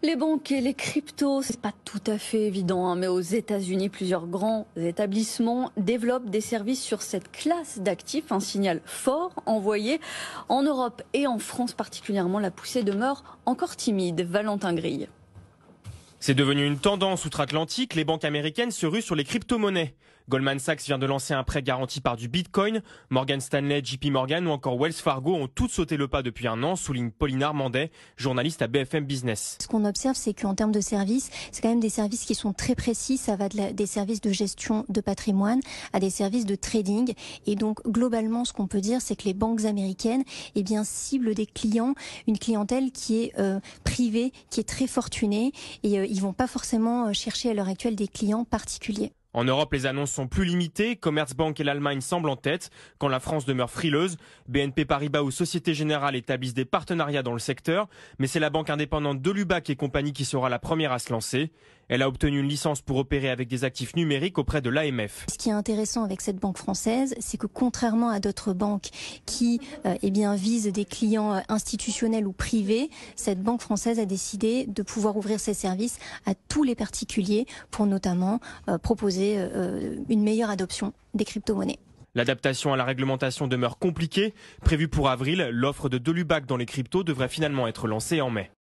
Les banques et les cryptos, c'est pas tout à fait évident, mais aux États-Unis, plusieurs grands établissements développent des services sur cette classe d'actifs. Un signal fort envoyé en Europe et en France particulièrement. La poussée demeure encore timide. Valentin Grille. C'est devenu une tendance outre-Atlantique. Les banques américaines se ruent sur les crypto-monnaies. Goldman Sachs vient de lancer un prêt garanti par du Bitcoin. Morgan Stanley, JP Morgan ou encore Wells Fargo ont toutes sauté le pas depuis un an, souligne Pauline Armandet, journaliste à BFM Business. Ce qu'on observe, c'est qu'en termes de services, c'est quand même des services qui sont très précis. Ça va des services de gestion de patrimoine à des services de trading. Et donc, globalement, ce qu'on peut dire, c'est que les banques américaines, ciblent des clients, une clientèle qui est privée, qui est très fortunée. Et ils vont pas forcément chercher à l'heure actuelle des clients particuliers. En Europe, les annonces sont plus limitées. Commerzbank et l'Allemagne semblent en tête, quand la France demeure frileuse. BNP Paribas ou Société Générale établissent des partenariats dans le secteur, mais c'est la banque indépendante de Lubac et compagnie qui sera la première à se lancer. Elle a obtenu une licence pour opérer avec des actifs numériques auprès de l'AMF. Ce qui est intéressant avec cette banque française, c'est que contrairement à d'autres banques qui visent des clients institutionnels ou privés, cette banque française a décidé de pouvoir ouvrir ses services à tous les particuliers pour notamment proposer une meilleure adoption des crypto-monnaies. L'adaptation à la réglementation demeure compliquée. Prévue pour avril, l'offre de Lubac dans les cryptos devrait finalement être lancée en mai.